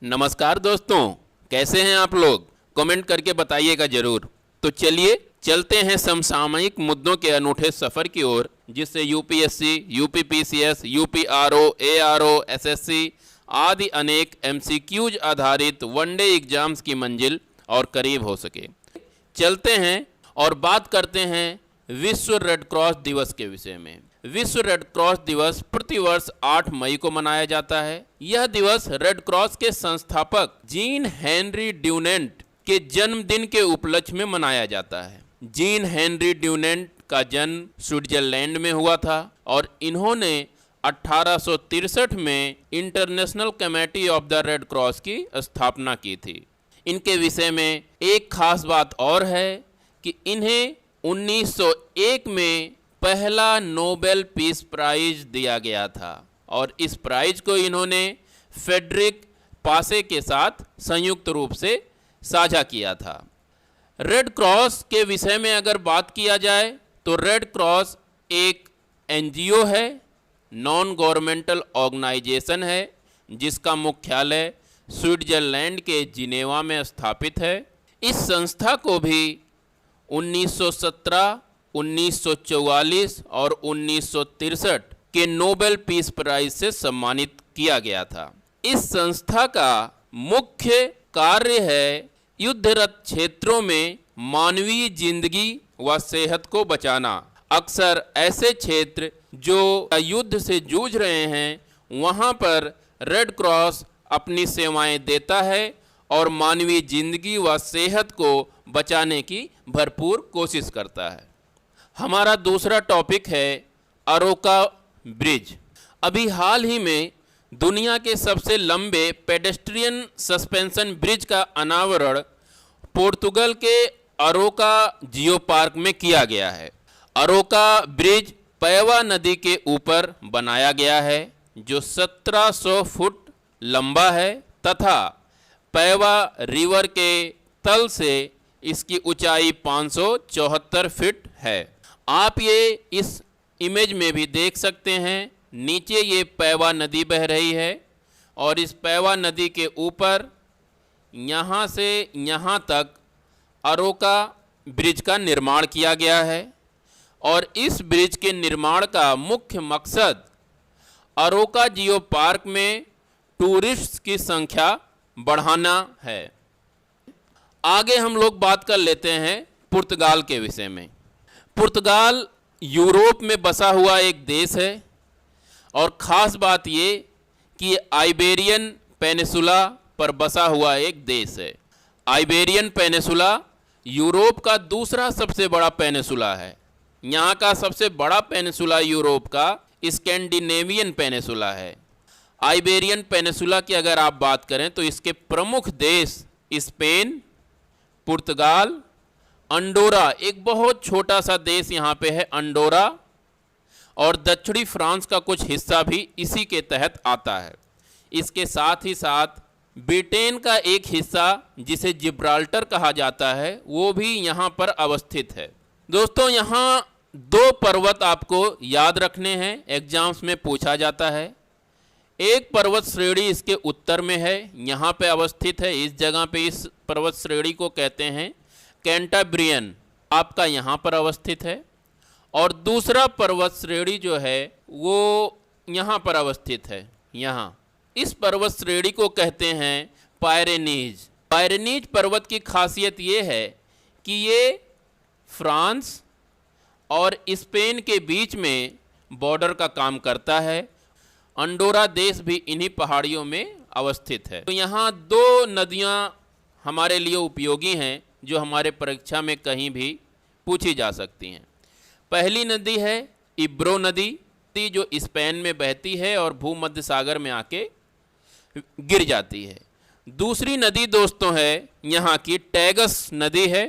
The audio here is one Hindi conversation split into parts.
नमस्कार दोस्तों, कैसे हैं आप लोग? कमेंट करके बताइएगा जरूर। तो चलिए चलते हैं समसामयिक मुद्दों के अनूठे सफर की ओर, जिससे यूपीएससी, यूपीपीसीएस, यूपीआरओ, एआरओ, एसएससी आदि अनेक एमसीक्यूज आधारित वनडे एग्जाम्स की मंजिल और करीब हो सके। चलते हैं और बात करते हैं विश्व रेड क्रॉस दिवस के विषय में। विश्व रेड क्रॉस दिवस प्रतिवर्ष 8 मई को मनाया जाता है। यह दिवस रेड क्रॉस के संस्थापक जीन हेनरी ड्यूनेंट के जन्मदिन के उपलक्ष्य में मनाया जाता है। जीन हेनरी ड्यूनेंट का जन्म स्विट्जरलैंड में हुआ था और इन्होंने 1863 में international committee of the red cross की स्थापना की थी। इनके विषय में एक खास बात और है कि इन्हें 1901 में पहला नोबेल पीस प्राइज दिया गया था और इस प्राइज को इन्होंने फ्रेडरिक पासे के साथ संयुक्त रूप से साझा किया था। रेड क्रॉस के विषय में अगर बात किया जाए तो रेड क्रॉस एक एनजीओ है, नॉन गवर्नमेंटल ऑर्गेनाइजेशन है, जिसका मुख्यालय स्विट्जरलैंड के जिनेवा में स्थापित है। इस संस्था को भी 1917, 1944 और 1963 के नोबेल पीस प्राइज से सम्मानित किया गया था। इस संस्था का मुख्य कार्य है युद्धरत क्षेत्रों में मानवीय जिंदगी व सेहत को बचाना। अक्सर ऐसे क्षेत्र जो युद्ध से जूझ रहे हैं, वहाँ पर रेड क्रॉस अपनी सेवाएं देता है और मानवीय जिंदगी व सेहत को बचाने की भरपूर कोशिश करता है। हमारा दूसरा टॉपिक है अरोका ब्रिज। अभी हाल ही में दुनिया के सबसे लंबे पेडेस्ट्रियन सस्पेंशन ब्रिज का अनावरण पोर्तुगल के अरोका जियो पार्क में किया गया है। अरोका ब्रिज पैवा नदी के ऊपर बनाया गया है, जो 1700 फुट लंबा है तथा पैवा रिवर के तल से इसकी ऊंचाई 574 फीट है। आप ये इस इमेज में भी देख सकते हैं, नीचे ये पैवा नदी बह रही है और इस पैवा नदी के ऊपर यहाँ से यहाँ तक अरोका ब्रिज का निर्माण किया गया है और इस ब्रिज के निर्माण का मुख्य मकसद अरोका जियो पार्क में टूरिस्ट की संख्या बढ़ाना है। आगे हम लोग बात कर लेते हैं पुर्तगाल के विषय में। पुर्तगाल यूरोप में बसा हुआ एक देश है और ख़ास बात ये कि आइबेरियन पेनिसुला पर बसा हुआ एक देश है। आइबेरियन पेनिसुला यूरोप का दूसरा सबसे बड़ा पेनिसुला है। यहाँ का सबसे बड़ा पेनिसुला यूरोप का स्कैंडिनेवियन पेनिसुला है। आइबेरियन पेनिसुला की अगर आप बात करें तो इसके प्रमुख देश स्पेन, पुर्तगाल, अंडोरा, एक बहुत छोटा सा देश यहाँ पे है अंडोरा, और दक्षिणी फ्रांस का कुछ हिस्सा भी इसी के तहत आता है। इसके साथ ही साथ ब्रिटेन का एक हिस्सा जिसे जिब्राल्टर कहा जाता है, वो भी यहाँ पर अवस्थित है। दोस्तों, यहाँ 2 पर्वत आपको याद रखने हैं, एग्जाम्स में पूछा जाता है। एक पर्वत श्रेणी इसके उत्तर में है, यहाँ पे अवस्थित है। इस जगह पे इस पर्वत श्रेणी को कहते हैं कैंटाब्रियन, आपका यहाँ पर अवस्थित है। और दूसरा पर्वत श्रेणी जो है वो यहाँ पर अवस्थित है। यहाँ इस पर्वत श्रेणी को कहते हैं पायरेनीज। पायरेनीज पर्वत की खासियत ये है कि ये फ्रांस और स्पेन के बीच में बॉर्डर का काम करता है। अंडोरा देश भी इन्हीं पहाड़ियों में अवस्थित है। तो यहाँ 2 नदियाँ हमारे लिए उपयोगी हैं जो हमारे परीक्षा में कहीं भी पूछी जा सकती हैं। पहली नदी है इब्रो नदी, जो स्पेन में बहती है और भूमध्य सागर में आके गिर जाती है। दूसरी नदी दोस्तों है यहाँ की टैगस नदी है।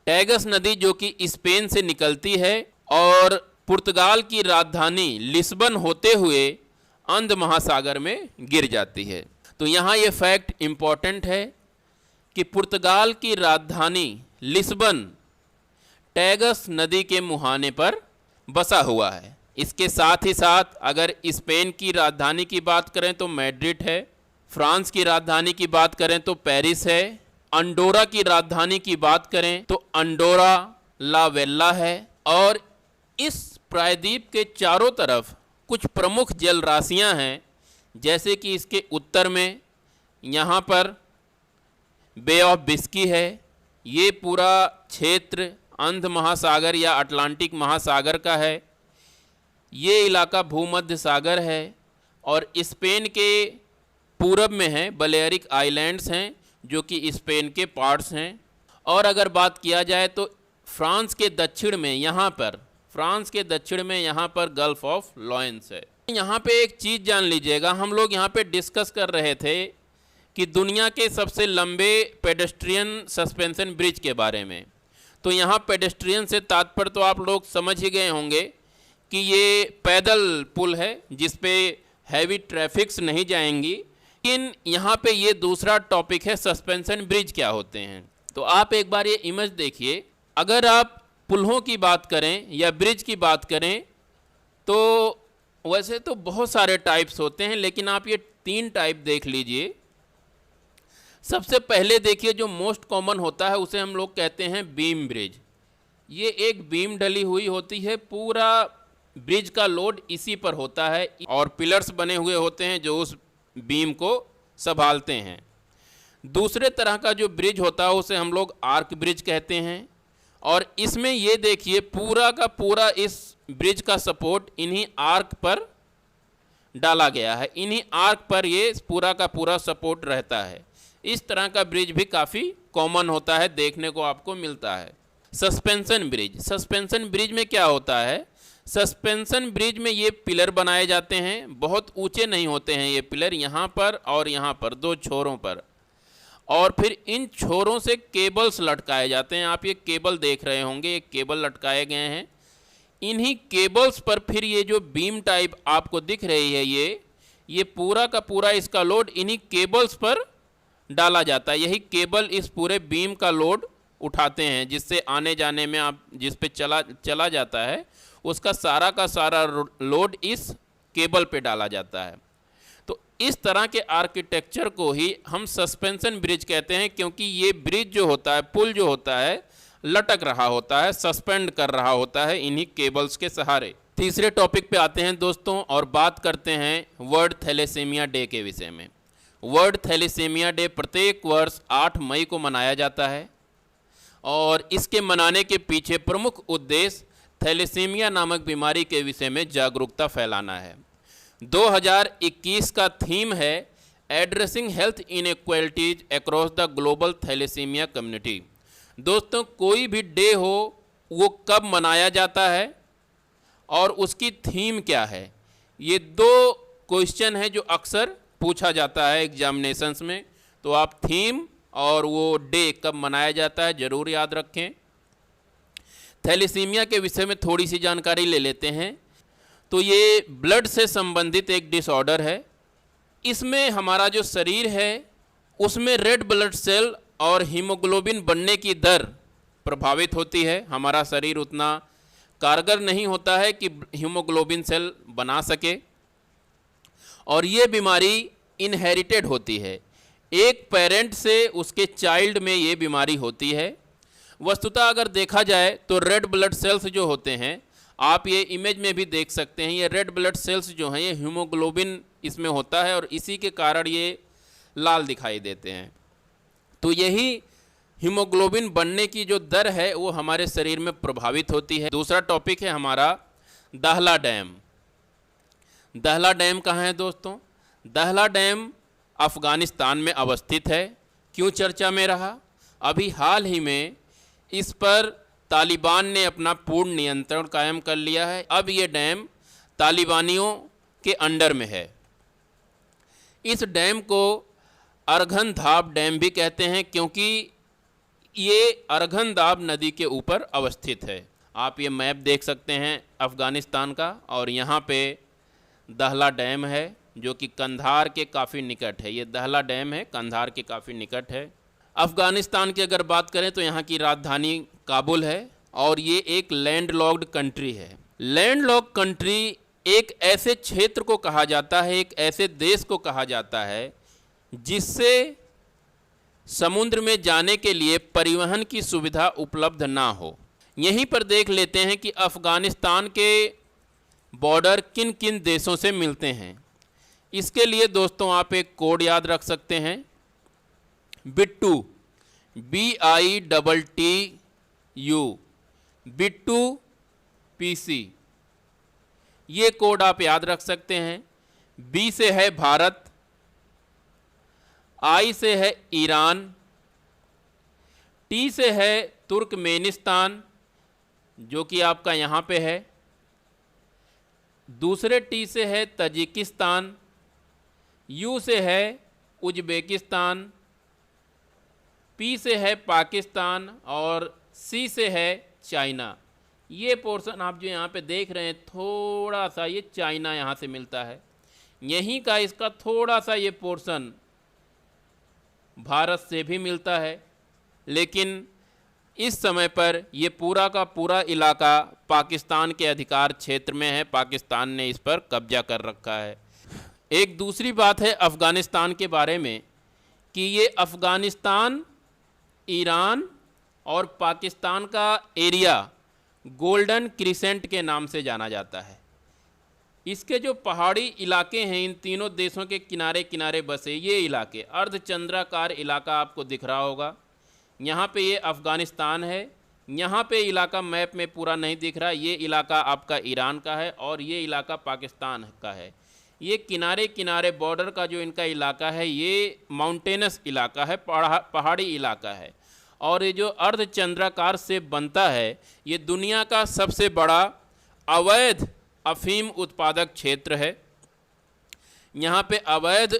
टैगस नदी जो कि स्पेन से निकलती है और पुर्तगाल की राजधानी लिस्बन होते हुए अंध महासागर में गिर जाती है। तो यहाँ ये फैक्ट इम्पॉर्टेंट है कि पुर्तगाल की राजधानी लिस्बन टैगस नदी के मुहाने पर बसा हुआ है। इसके साथ ही साथ अगर स्पेन की राजधानी की बात करें तो मैड्रिड है, फ्रांस की राजधानी की बात करें तो पेरिस है। अंडोरा की राजधानी की बात करें तो अंडोरा ला वेल्ला है। और इस प्रायद्वीप के चारों तरफ कुछ प्रमुख जल राशियां हैं, जैसे कि इसके उत्तर में यहाँ पर बे ऑफ बिस्की है। ये पूरा क्षेत्र अंध महासागर या अटलांटिक महासागर का है। ये इलाका भूमध्य सागर है। और स्पेन के पूरब में है बलेरिक आइलैंड्स हैं, जो कि स्पेन के पार्ट्स हैं। और अगर बात किया जाए तो फ्रांस के दक्षिण में यहाँ पर गल्फ ऑफ लॉयंस है। यहाँ पे एक चीज़ जान लीजिएगा, हम लोग यहाँ पे डिस्कस कर रहे थे कि दुनिया के सबसे लंबे पेडेस्ट्रियन सस्पेंशन ब्रिज के बारे में। तो यहाँ पेडेस्ट्रियन से तात्पर्य तो आप लोग समझ ही गए होंगे कि ये पैदल पुल है जिस पे हैवी ट्रैफिक्स नहीं जाएंगी। लेकिन यहाँ पे ये दूसरा टॉपिक है, सस्पेंशन ब्रिज क्या होते हैं। तो आप एक बार ये इमेज देखिए। अगर आप पुलों की बात करें या ब्रिज की बात करें तो वैसे तो बहुत सारे टाइप्स होते हैं, लेकिन आप ये 3 टाइप देख लीजिए। सबसे पहले देखिए, जो मोस्ट कॉमन होता है उसे हम लोग कहते हैं बीम ब्रिज। ये एक बीम डली हुई होती है, पूरा ब्रिज का लोड इसी पर होता है और पिलर्स बने हुए होते हैं जो उस बीम को संभालते हैं। दूसरे तरह का जो ब्रिज होता है उसे हम लोग आर्क ब्रिज कहते हैं। और इसमें ये देखिए, पूरा का पूरा इस ब्रिज का सपोर्ट इन्हीं आर्क पर डाला गया है। इन्हीं आर्क पर ये पूरा का पूरा सपोर्ट रहता है। इस तरह का ब्रिज भी काफ़ी कॉमन होता है, देखने को आपको मिलता है। सस्पेंशन ब्रिज में क्या होता है, सस्पेंशन ब्रिज में ये पिलर बनाए जाते हैं। बहुत ऊंचे नहीं होते हैं ये पिलर, यहाँ पर और यहाँ पर 2 छोरों पर। और फिर इन छोरों से केबल्स लटकाए जाते हैं। आप ये केबल देख रहे होंगे, ये केबल लटकाए गए हैं। इन्हीं केबल्स पर फिर ये जो बीम टाइप आपको दिख रही है, ये पूरा का पूरा इसका लोड इन्हीं केबल्स पर डाला जाता है। यही केबल इस पूरे बीम का लोड उठाते हैं, जिससे आने जाने में आप जिस पे चला जाता है उसका सारा का सारा लोड इस केबल पे डाला जाता है। तो इस तरह के आर्किटेक्चर को ही हम सस्पेंशन ब्रिज कहते हैं, क्योंकि ये ब्रिज जो होता है, पुल जो होता है, लटक रहा होता है, सस्पेंड कर रहा होता है इन्हीं केबल्स के सहारे। तीसरे टॉपिक पे आते हैं दोस्तों और बात करते हैं वर्ल्ड थैलेसीमिया डे के विषय में। वर्ल्ड थैलेसीमिया डे प्रत्येक वर्ष 8 मई को मनाया जाता है और इसके मनाने के पीछे प्रमुख उद्देश्य थैलेसीमिया नामक बीमारी के विषय में जागरूकता फैलाना है। 2021 का थीम है addressing health inequalities across the global thalassaemia community. दोस्तों, कोई भी डे हो वो कब मनाया जाता है और उसकी थीम क्या है, ये 2 क्वेश्चन है जो अक्सर पूछा जाता है एग्जामिनेशंस में। तो आप थीम और वो डे कब मनाया जाता है ज़रूर याद रखें। थैलेसीमिया के विषय में थोड़ी सी जानकारी ले लेते हैं। तो ये ब्लड से संबंधित एक डिसऑर्डर है। इसमें हमारा जो शरीर है उसमें रेड ब्लड सेल और हीमोग्लोबिन बनने की दर प्रभावित होती है। हमारा शरीर उतना कारगर नहीं होता है कि हीमोग्लोबिन सेल बना सके और ये बीमारी इनहेरिटेड होती है। एक पेरेंट से उसके चाइल्ड में ये बीमारी होती है। वस्तुतः अगर देखा जाए तो रेड ब्लड सेल्स जो होते हैं, आप ये इमेज में भी देख सकते हैं, ये रेड ब्लड सेल्स जो हैं ये हीमोग्लोबिन इसमें होता है और इसी के कारण ये लाल दिखाई देते हैं। तो यही हीमोग्लोबिन बनने की जो दर है वो हमारे शरीर में प्रभावित होती है। दूसरा टॉपिक है हमारा दाहला डैम। दाहला डैम कहाँ है दोस्तों? दाहला डैम अफ़गानिस्तान में अवस्थित है। क्यों चर्चा में रहा? अभी हाल ही में इस पर तालिबान ने अपना पूर्ण नियंत्रण कायम कर लिया है। अब ये डैम तालिबानियों के अंडर में है। इस डैम को अरघन दाब डैम भी कहते हैं क्योंकि ये अरघन दाब नदी के ऊपर अवस्थित है। आप ये मैप देख सकते हैं अफ़गानिस्तान का और यहाँ पे दाहला डैम है जो कि कंधार के काफ़ी निकट है। ये दाहला डैम है, कंधार के काफ़ी निकट है। अफ़गानिस्तान की अगर बात करें तो यहाँ की राजधानी काबुल है और ये एक लैंडलॉक्ड कंट्री है। लैंडलॉक्ड कंट्री एक ऐसे क्षेत्र को कहा जाता है, एक ऐसे देश को कहा जाता है जिससे समुद्र में जाने के लिए परिवहन की सुविधा उपलब्ध ना हो। यहीं पर देख लेते हैं कि अफ़गानिस्तान के बॉर्डर किन किन देशों से मिलते हैं। इसके लिए दोस्तों आप एक कोड याद रख सकते हैं, बिट्टू, BITTU, बिट्टू PC। ये कोड आप याद रख सकते हैं। B से है भारत, I से है ईरान, T से है तुर्कमेनिस्तान जो कि आपका यहाँ पे है, दूसरे T से है तजिकिस्तान, U से है उज़्बेकिस्तान, P से है पाकिस्तान और C से है चाइना। ये पोर्शन आप जो यहाँ पे देख रहे हैं, थोड़ा सा ये चाइना यहाँ से मिलता है, यहीं का इसका थोड़ा सा ये पोर्शन भारत से भी मिलता है। लेकिन इस समय पर ये पूरा का पूरा इलाका पाकिस्तान के अधिकार क्षेत्र में है, पाकिस्तान ने इस पर कब्जा कर रखा है। एक दूसरी बात है अफ़गानिस्तान के बारे में कि ये अफ़गानिस्तान, ईरान और पाकिस्तान का एरिया गोल्डन क्रिसेंट के नाम से जाना जाता है। इसके जो पहाड़ी इलाके हैं, इन तीनों देशों के किनारे किनारे बसे ये इलाके, अर्धचंद्राकार इलाका आपको दिख रहा होगा। यहाँ पे ये अफ़गानिस्तान है, यहाँ पे इलाका मैप में पूरा नहीं दिख रहा, ये इलाका आपका ईरान का है और ये इलाका पाकिस्तान का है। ये किनारे किनारे बॉर्डर का जो इनका इलाका है ये माउंटेनस इलाका है, पहाड़ी इलाका है। और ये जो अर्धचंद्राकार से बनता है ये दुनिया का सबसे बड़ा अवैध अफ़ीम उत्पादक क्षेत्र है। यहाँ पे अवैध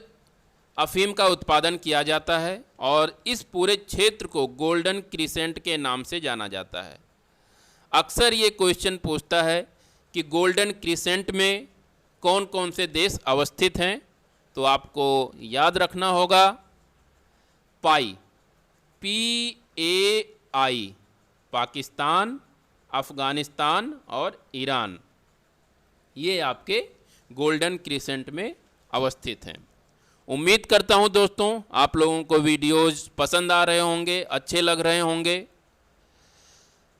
अफ़ीम का उत्पादन किया जाता है और इस पूरे क्षेत्र को गोल्डन क्रिसेंट के नाम से जाना जाता है। अक्सर ये क्वेश्चन पूछता है कि गोल्डन क्रिसेंट में कौन कौन से देश अवस्थित हैं, तो आपको याद रखना होगा पाई, PAI, पाकिस्तान, अफ़गानिस्तान और ईरान, ये आपके गोल्डन क्रिसेंट में अवस्थित हैं। उम्मीद करता हूं दोस्तों आप लोगों को वीडियोज़ पसंद आ रहे होंगे, अच्छे लग रहे होंगे।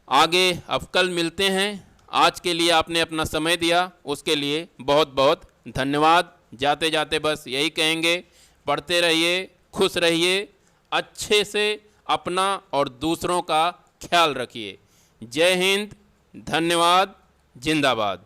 आगे अब कल मिलते हैं। आज के लिए आपने अपना समय दिया, उसके लिए बहुत बहुत धन्यवाद। जाते जाते बस यही कहेंगे, पढ़ते रहिए, खुश रहिए, अच्छे से अपना और दूसरों का ख्याल रखिए। जय हिंद, धन्यवाद, जिंदाबाद।